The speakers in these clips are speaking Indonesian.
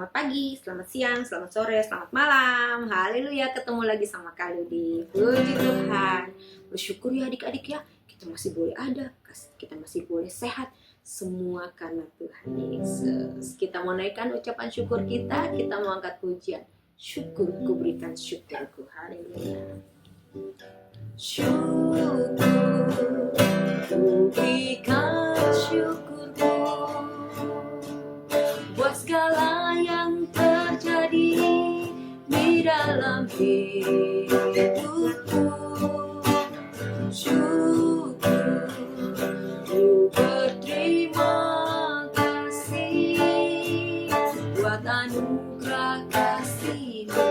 Selamat pagi, selamat siang, selamat sore, selamat malam. Haleluya, ketemu lagi sama Kak Ludi. Puji Tuhan. Bersyukur ya adik-adik ya, kita masih boleh ada, kita masih boleh sehat. Semua karena Tuhan Yesus. Kita mau naikkan ucapan syukur kita mau angkat pujian. Syukurku berikan syukurku. Haleluya. Syukur, ku berikan syukurku buat segala yang terjadi di dalam hidupku. Syukur, ku berterima kasih buat anugerah kasih-Mu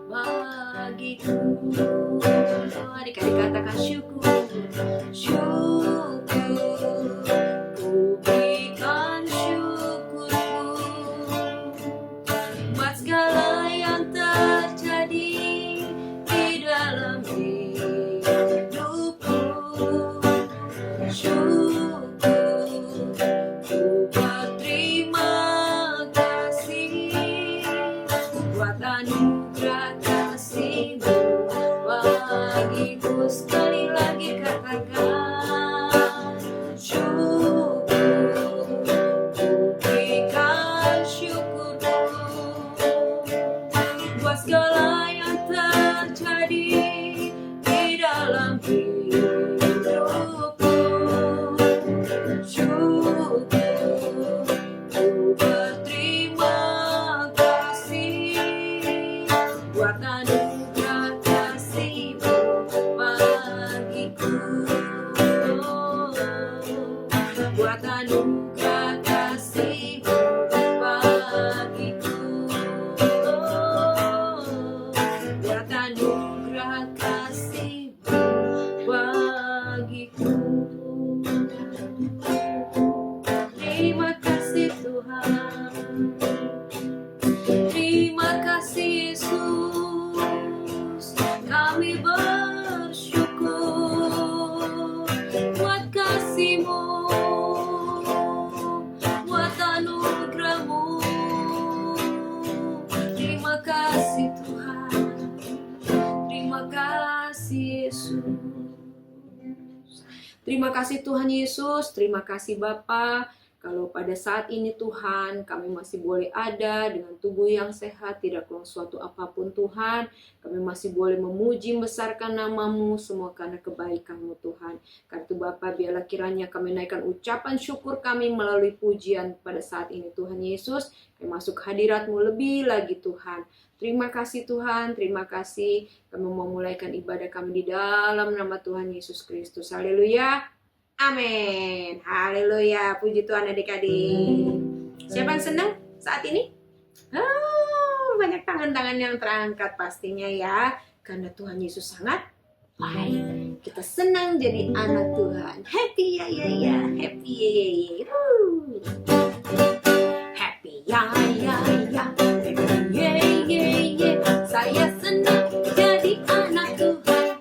bagiku. Adik-adik katakan syukur, syukur, ku berikan syukurku buat segala yang terjadi di dalam hidupku. Syukur, ku berterima kasih buat anugerah kasih-Mu bagiku. Sekali lagi katakan syukur, ku berikan syukurku buat segala yang terjadi di dalam hidupku. Syukur, ku berterima kasih buat anugerah kasih-Mu bagiku. Buat anugerah kasih-Mu bagiku. Buat anugerah kasih-Mu bagiku. Terima kasih Tuhan, terima kasih Yesus. Kami bersyukur buat kasih-Mu, buat anugerah-Mu. Terima kasih Tuhan, terima kasih Yesus. Terima kasih Tuhan Yesus, terima kasih Bapa. Kalau pada saat ini Tuhan, kami masih boleh ada dengan tubuh yang sehat, tidak kurang suatu apapun Tuhan. Kami masih boleh memuji, membesarkan nama-Mu, semua karena kebaikan-Mu Tuhan. Karena itu Bapa, biarlah kiranya kami naikkan ucapan syukur kami melalui pujian pada saat ini Tuhan Yesus. Kami masuk hadirat-Mu lebih lagi Tuhan. Terima kasih Tuhan, terima kasih. Kami memulaikan ibadah kami di dalam nama Tuhan Yesus Kristus. Haleluya. Amin. Haleluya. Puji Tuhan adik-adik. Siapa yang senang saat ini? Banyak tangan-tangan yang terangkat pastinya ya. Karena Tuhan Yesus sangat baik. Kita senang jadi anak Tuhan. Happy ya ya ya. Happy ya ya ya. Happy ya ya ya. Happy ya ya ya. Saya senang jadi anak Tuhan.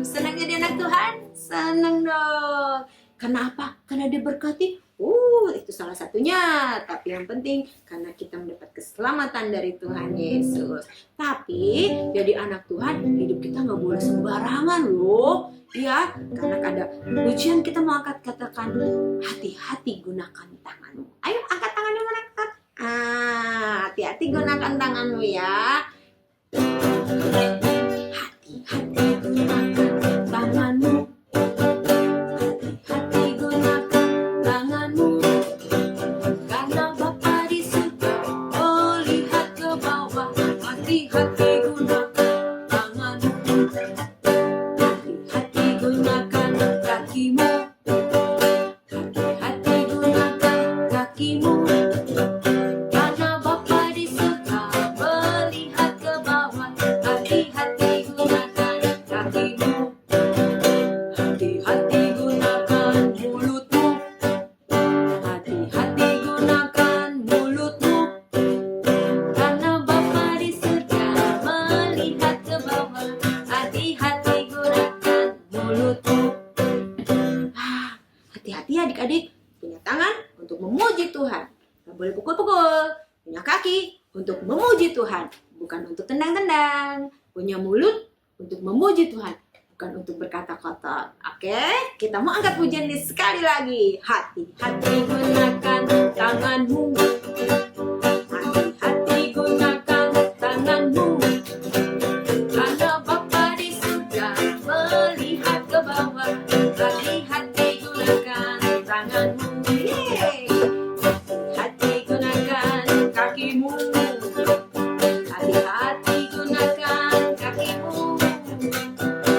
Senang jadi anak Tuhan? Senang dong. Kenapa? Karena diberkati. Itu salah satunya. Tapi yang penting karena kita mendapat keselamatan dari Tuhan Yesus. Tapi jadi anak Tuhan, hidup kita nggak boleh sembarangan loh. Ya, karena ada ujian kita mau angkat, katakan hati-hati gunakan tanganmu. Ayo angkat tanganmu, angkat. Hati-hati gunakan tanganmu ya. Hati-hati gunakan tanganmu. punya kaki untuk memuji Tuhan, bukan untuk tendang-tendang. Punya mulut untuk memuji Tuhan, bukan untuk berkata-kata. Oke, kita mau angkat pujian ini sekali lagi. Hati-hati gunakan tanganmu. Hati-hati gunakan tanganmu. Karena Bapa di surga melihat ke bawah. Hati-hati gunakan tanganmu. Hati-hati gunakan kakimu. Hati-hati gunakan kakimu.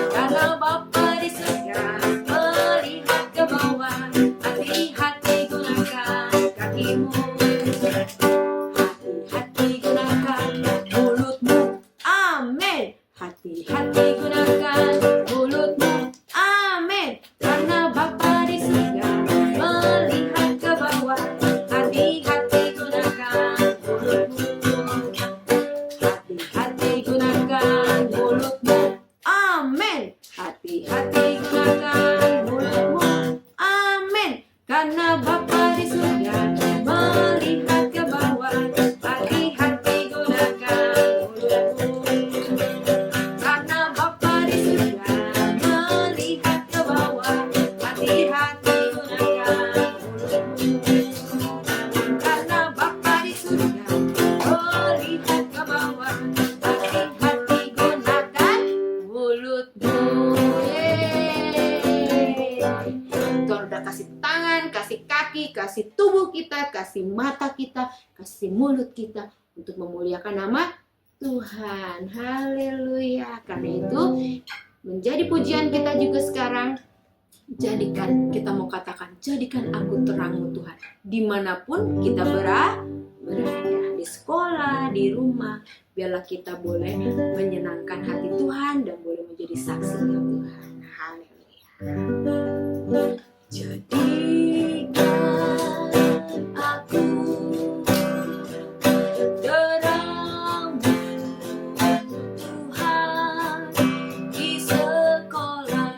Karena Bapa di surga melihat ke bawah. Hati-hati gunakan kakimu. Hati-hati gunakan mulutmu. Amin. Hati-hati gunakan mulutmu. Amin. Karena Bapa di surga melihat ke bawah. Hati-hati gunakan mulutmu. Hati-hati gunakan mulutmu. Amin. Hati-hati gunakan mulutmu. Amin. Karena Bapa di surga melihat ke bawah. Hati-hati gunakan mulutmu. Karena Bapa di surga melihat ke bawah. Hati-hati gunakan mulutmu. Karena Bapa di surga melihat ke bawah. Hati-hati gunakan mulutmu. Tuhan udah kasih tangan, kasih kaki, kasih tubuh kita, kasih mata kita, kasih mulut kita untuk memuliakan nama Tuhan. Haleluya. Karena itu menjadi pujian kita juga sekarang. Kita mau katakan, jadikan aku terangmu Tuhan. Dimanapun kita berada, di sekolah, di rumah, biarlah kita boleh menyenangkan hati Tuhan dan boleh menjadi saksinya Tuhan. Haleluya. Jadikan aku terangmu Tuhan, di sekolah,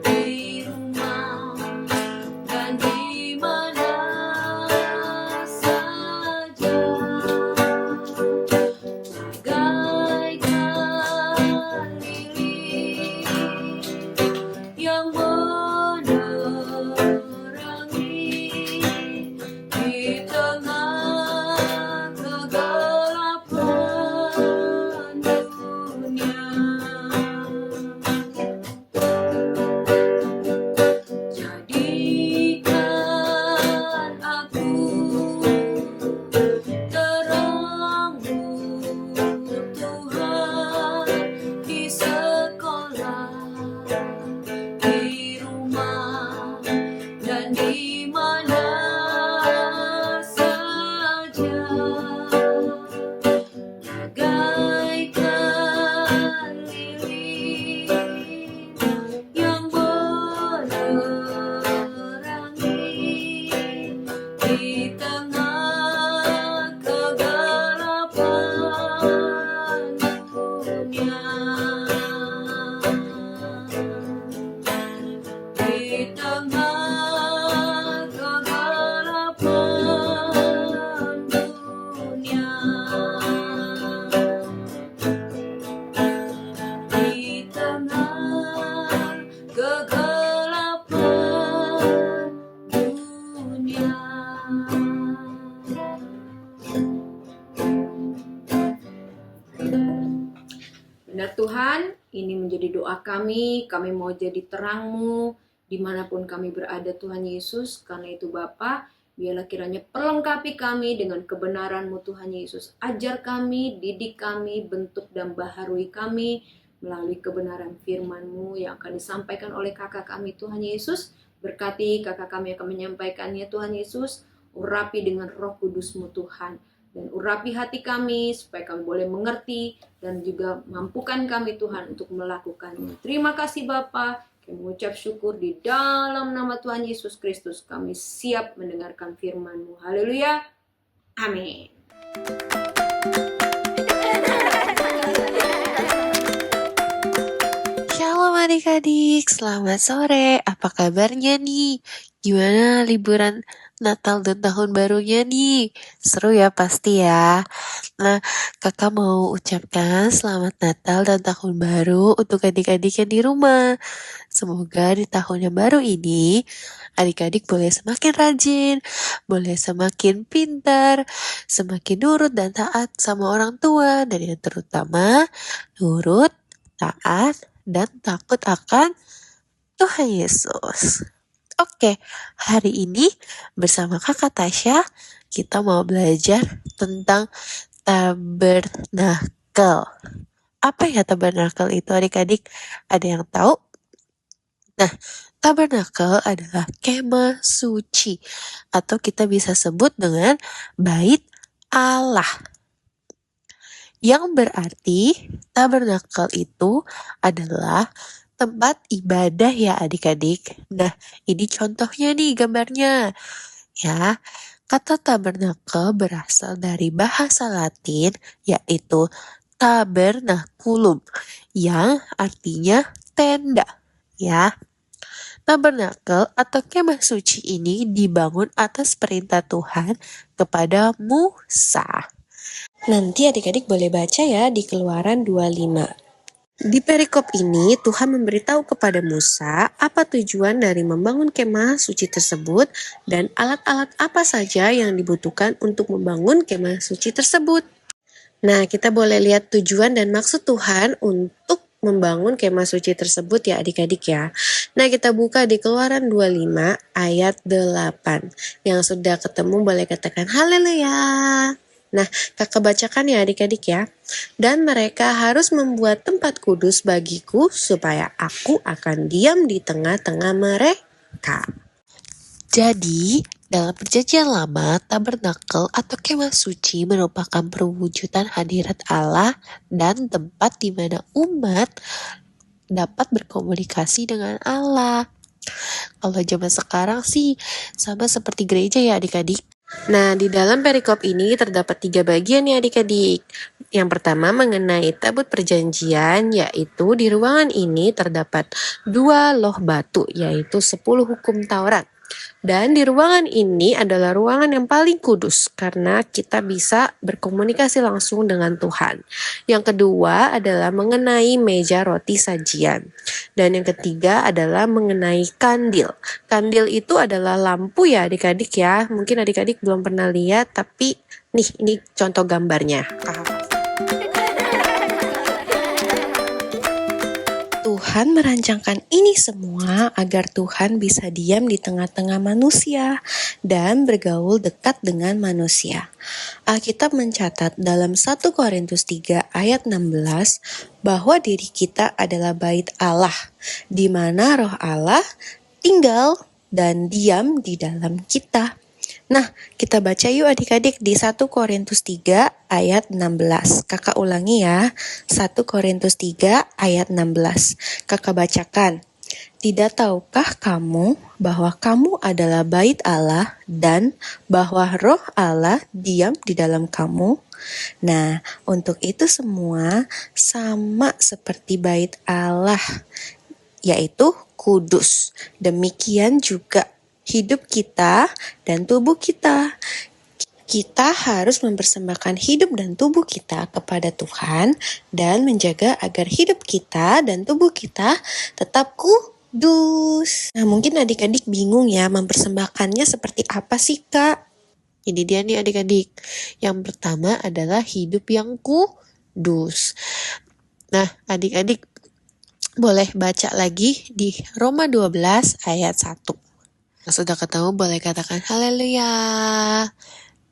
di rumah, dan di mana saja. Bagaikan lili yang menerangi di tengah kegelapan dunia. Jadikan aku terangmu Tuhan, di sekolah, di rumah, dan di mana saja. Bagaikan lili yang menerangi di tengah kegelapan dunia. Di tengah kegelapan dunia. Di tengah kegelapan dunia. Benar Tuhan, ini menjadi doa kami mau jadi terang-Mu dimanapun kami berada Tuhan Yesus. Karena itu Bapa, biarlah kiranya perlengkapi kami dengan kebenaran-Mu Tuhan Yesus. Ajar kami, didik kami, bentuk dan baharui kami melalui kebenaran firman-Mu yang akan disampaikan oleh kakak kami Tuhan Yesus. Berkati kakak kami yang akan menyampaikannya Tuhan Yesus. Urapi dengan Roh Kudus-Mu Tuhan. Dan urapi hati kami supaya kami boleh mengerti dan juga mampukan kami Tuhan untuk melakukannya. Terima kasih Bapa. Kami mengucap syukur di dalam nama Tuhan Yesus Kristus. Kami siap mendengarkan firman-Mu. Haleluya. Amin. Shalom adik-adik, selamat sore. Apa kabarnya nih? Gimana liburan Natal dan Tahun Barunya nih. Seru ya pasti ya. Nah, kakak mau ucapkan selamat Natal dan Tahun Baru untuk adik-adik yang di rumah. Semoga di tahun yang baru ini, adik-adik boleh semakin rajin, boleh semakin pintar, semakin nurut dan taat sama orang tua, dan yang terutama nurut, taat, dan takut akan Tuhan Yesus. Oke, hari ini bersama kakak Tasya, kita mau belajar tentang tabernakel. Apa ya tabernakel itu adik-adik? Ada yang tahu? Nah, tabernakel adalah kemah suci atau kita bisa sebut dengan bait Allah. Yang berarti tabernakel itu adalah tempat ibadah ya adik-adik. Nah, ini contohnya nih gambarnya. Ya, kata tabernakel berasal dari bahasa Latin yaitu tabernaculum yang artinya tenda. Ya, tabernakel atau kemah suci ini dibangun atas perintah Tuhan kepada Musa. Nanti adik-adik boleh baca ya di Keluaran 25. Di perikop ini, Tuhan memberitahu kepada Musa apa tujuan dari membangun kemah suci tersebut dan alat-alat apa saja yang dibutuhkan untuk membangun kemah suci tersebut. Nah, kita boleh lihat tujuan dan maksud Tuhan untuk membangun kemah suci tersebut ya adik-adik ya. Nah, kita buka di Keluaran 25 ayat 8. Yang sudah ketemu boleh katakan haleluya. Nah, kakak bacakan ya adik-adik ya. Dan mereka harus membuat tempat kudus bagiku supaya aku akan diam di tengah-tengah mereka. Jadi, dalam perjanjian lama, tabernakel atau kemah suci merupakan perwujudan hadirat Allah dan tempat di mana umat dapat berkomunikasi dengan Allah. Kalau zaman sekarang sih sama seperti gereja ya adik-adik. Nah, di dalam perikop ini terdapat 3 bagian ya adik-adik. Yang pertama mengenai tabut perjanjian, yaitu di ruangan ini terdapat 2 loh batu, yaitu 10 hukum Taurat. Dan di ruangan ini adalah ruangan yang paling kudus karena kita bisa berkomunikasi langsung dengan Tuhan. Yang kedua adalah mengenai meja roti sajian. Dan yang ketiga adalah mengenai kandil. Kandil itu adalah lampu ya adik-adik ya. Mungkin adik-adik belum pernah lihat tapi nih ini contoh gambarnya. Tuhan merancangkan ini semua agar Tuhan bisa diam di tengah-tengah manusia dan bergaul dekat dengan manusia. Alkitab mencatat dalam 1 Korintus 3 ayat 16 bahwa diri kita adalah bait Allah, di mana roh Allah tinggal dan diam di dalam kita. Nah, kita baca yuk adik-adik di 1 Korintus 3 ayat 16. Kakak ulangi ya. 1 Korintus 3 ayat 16. Kakak bacakan. Tidak tahukah kamu bahwa kamu adalah bait Allah dan bahwa roh Allah diam di dalam kamu? Nah, untuk itu semua sama seperti bait Allah, yaitu kudus. Demikian juga hidup kita dan tubuh kita. Kita harus mempersembahkan hidup dan tubuh kita kepada Tuhan dan menjaga agar hidup kita dan tubuh kita tetap kudus. Nah, mungkin adik-adik bingung ya mempersembahkannya seperti apa sih, Kak? Ini dia nih adik-adik. Yang pertama adalah hidup yang kudus. Nah, adik-adik boleh baca lagi di Roma 12 ayat 1. Yang sudah ketemu boleh katakan haleluya.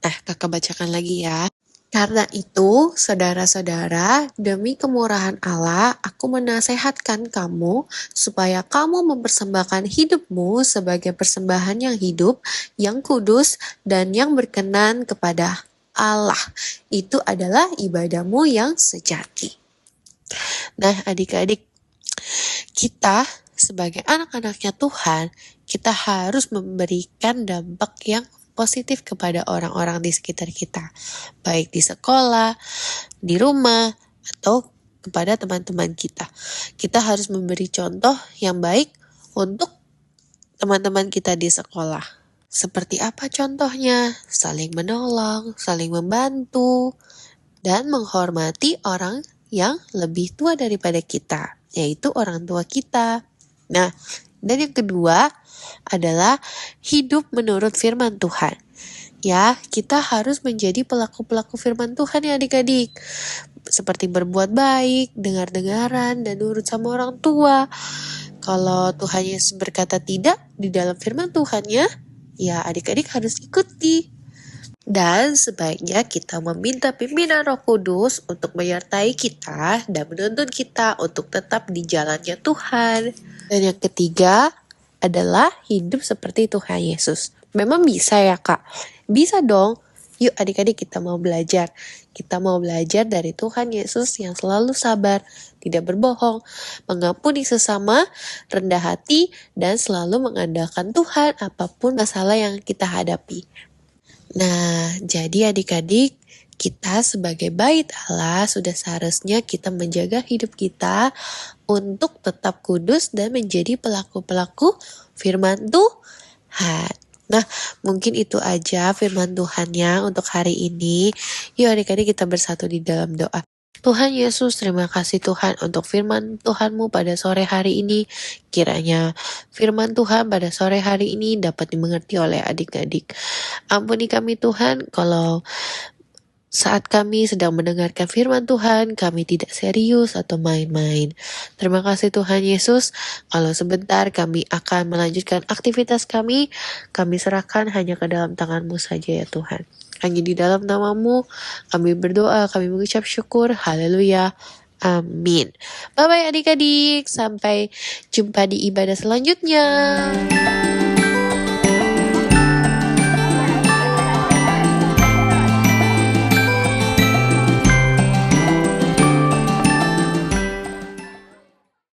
Nah, kakak bacakan lagi ya. Karena itu, saudara-saudara, demi kemurahan Allah, aku menasehatkan kamu supaya kamu mempersembahkan hidupmu sebagai persembahan yang hidup, yang kudus, dan yang berkenan kepada Allah. Itu adalah ibadahmu yang sejati. Nah, adik-adik, kita sebagai anak-anaknya Tuhan, kita harus memberikan dampak yang positif kepada orang-orang di sekitar kita, baik di sekolah, di rumah, atau kepada teman-teman kita. Kita harus memberi contoh yang baik untuk teman-teman kita di sekolah. Seperti apa contohnya? Saling menolong, saling membantu, dan menghormati orang yang lebih tua daripada kita, yaitu orang tua kita. Nah, dan yang kedua adalah hidup menurut firman Tuhan. Ya, kita harus menjadi pelaku-pelaku firman Tuhan ya adik-adik. Seperti berbuat baik, dengar-dengaran, dan nurut sama orang tua. Kalau Tuhan Yesus berkata tidak di dalam firman Tuhannya, ya adik-adik harus ikuti. Dan sebaiknya kita meminta pimpinan Roh Kudus untuk menyertai kita dan menuntun kita untuk tetap di jalannya Tuhan. Dan yang ketiga adalah hidup seperti Tuhan Yesus. Memang bisa ya Kak? Bisa dong. Yuk adik-adik kita mau belajar. Kita mau belajar dari Tuhan Yesus yang selalu sabar, tidak berbohong, mengampuni sesama, rendah hati, dan selalu mengandalkan Tuhan apapun masalah yang kita hadapi. Nah, jadi adik-adik, kita sebagai bait Allah sudah seharusnya kita menjaga hidup kita untuk tetap kudus dan menjadi pelaku-pelaku firman Tuhan. Nah, mungkin itu aja firman Tuhannya untuk hari ini. Yuk adik-adik kita bersatu di dalam doa. Tuhan Yesus, terima kasih Tuhan untuk firman Tuhan-Mu pada sore hari ini. Kiranya firman Tuhan pada sore hari ini dapat dimengerti oleh adik-adik. Ampuni kami Tuhan kalau saat kami sedang mendengarkan firman Tuhan, kami tidak serius atau main-main. Terima kasih Tuhan Yesus, kalau sebentar kami akan melanjutkan aktivitas kami serahkan hanya ke dalam tangan-Mu saja ya Tuhan. Hanya di dalam nama-Mu, kami berdoa, kami mengucap syukur, haleluya, amin. Bye-bye adik-adik, sampai jumpa di ibadah selanjutnya.